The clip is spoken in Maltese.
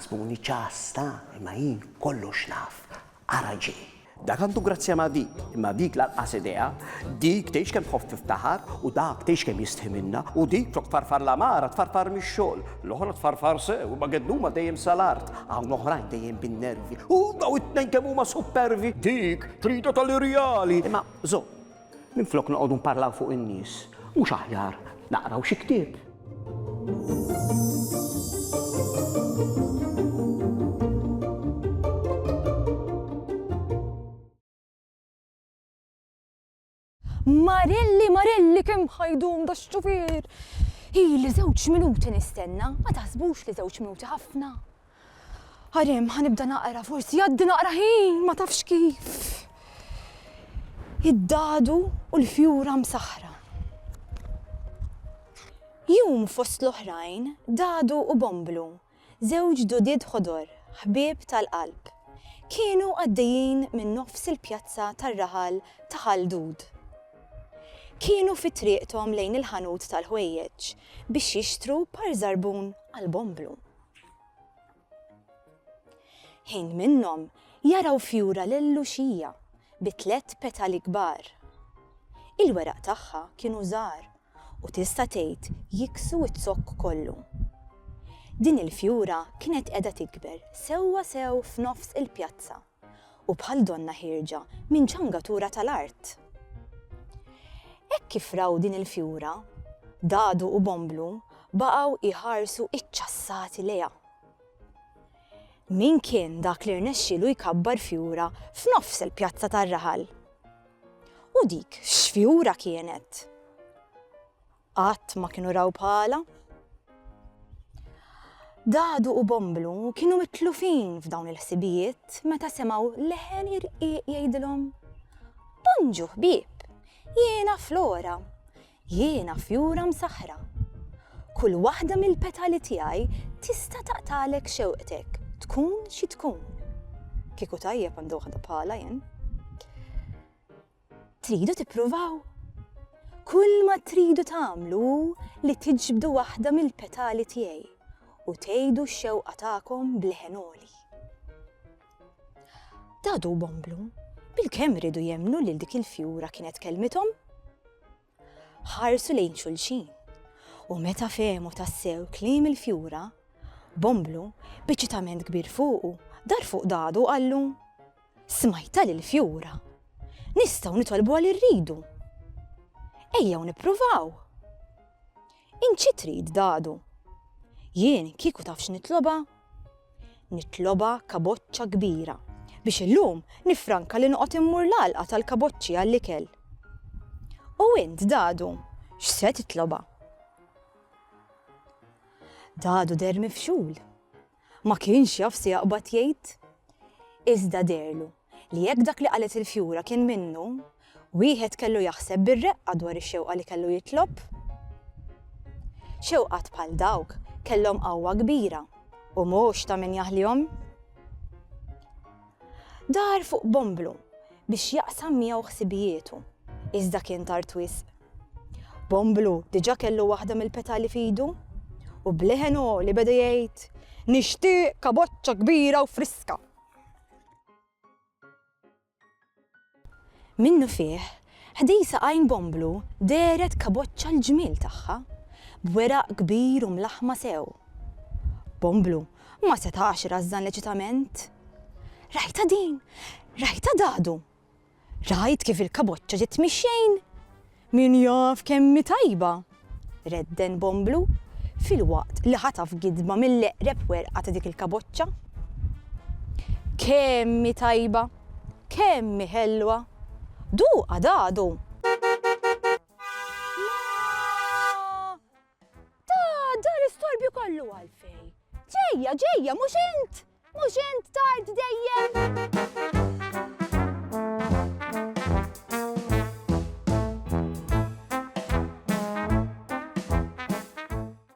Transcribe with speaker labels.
Speaker 1: taħsbuni ċasta, imma jien kollox naf. Araġi. Dak għandu grazzja ma' dik, imma dik lanqas idea, dik tgħix kemm tħoffif taħar u dak tgħix kemm jistħi minna u dik flok tfarfar l-amara tfarfar mix-xogħol, l-oħra tfarfar sew u ma gednuma dejjem sal-art, hawn oħrajn dejjem bin-nervi u daw it-tnejn kemm huma supervi, dik trida tal-irjali. Imma żo, minflok noqogħdu nparlaw fuq in-nies, mhux aħjar naqraw xi ktieb.
Speaker 2: Marelli, kemm ħajdum da x-xufier. Ili 2 minuti nistenna, ma taħsbux li 2 minuti ħafna. Ħarem, ħanibda naqra, forsi jaddi naqra ħin, ma tafx kif. Id-dadu u l-fjura msaħra. Jum fost l-oħrajn, Dadu u Bomblu, 2 dodied ħodor, ħbieb tal-qalb, kienu għaddejjin minn nofs il-pjazza tar-raħal ta' Ħaldud. Kienu fi triqthom lejn il-ħanut tal-ħwejjeġ biex jixtru par żarbun għal Bomblu. Ħin minnhom jaraw fjura lil-luxija bi 3 petali kbar. Il-weraq tagħha kienu żgħar u tista' tgħid jiksu t-sokk kollu. Din il-fjura kienet qiegħda tikber sewwa sew f'nofs il-pjazza u bħal donna ħirġa minn ġangatura tal-art. Hekk kif raw din il-fjura, Dadu u Bomblu baqgħu iħarsu iċċassati leha. Min kien dak li rnexxielu jkabbar fjura f'nofs il-pjazza tar-raħal? U dik x'fjura kienet? Qatt ma kienu raw bħala? Dadu u Bomblu kienu mitlufin f'dawn il-ħsibijiet meta semgħu leħen irqiq jgħidilhom: Bonġu ħbieb! Jiena Flora, jiena fjura msaħra. Kull waħda mill-petali tiegħi tista' taqtalek xewqtek, tkun xi tkun. Kieku tajjeb għandu waħda bħala jien. Tridu tippruvaw? Kull ma tridu tagħmlu li tiġbdu waħda mill-petali tiegħi u tgħidu x-xewqa tagħkom bl-ħenoli. Dadu u Bomblu bil-kemm ridu jemmnu lil dik il-fjura kienet kelmithom? Ħarsu lejn xulxin u meta fehmu tassew kliem il-fjura, Bomblu biċċitament kbir fuqu dar fuq Dadu qallu: Smajta lill-fjura, nistgħu nitolbu għal irridu. Ejjew nippruvaw. Int xi trid Dadu? Jien kieku tafx nitloba? Nitloba kaboċċa kbira biex illum nifranka li noqgħod immur l-għalqa tal-kaboċċi għall-ikel. U int Dadu, x'se titloba? Dadu der mifxul. Ma kienx jaf se jaqbad jgħid. Iżda derlu li jekk dak li qalet il-fjura kien minnu, wieħed kellu jaħseb bir-reqqa dwar ix-xewqa li kellu jitlob. Xewqat bħal dawk kellhom qawwa kbira u mhux ta' min jaħlihom. Dar fuq Bomblu biex jaqsam miegħu ħsibijietu, iżda kien tard wisq. Bomblu diġà kellu waħda mill-petali f'idu u bleħenu li beda jgħid: Nixtieq kaboċċa kbira u friska. Minnu fih, ħdejsa għajn Bomblu deret kaboċċa l-ġmiel tagħha b'weraq kbir u mlaħma sew. Bomblu ma setax irażżan leċitament. Rajta din, rajta Dadu, rajt kif il-kaboċċa ġiet mixxejn. Min jaf kemmi tajba, redden Bomblu fil-waqt li ħataf gidba mill-eqreb werqa ta' dik il-kaboċċa. Kemmi tajba, kemmi ħelwa, duqa Dadu. Da l-istorbju kollu għalfej. Ġejja, mhux int tard dejjem.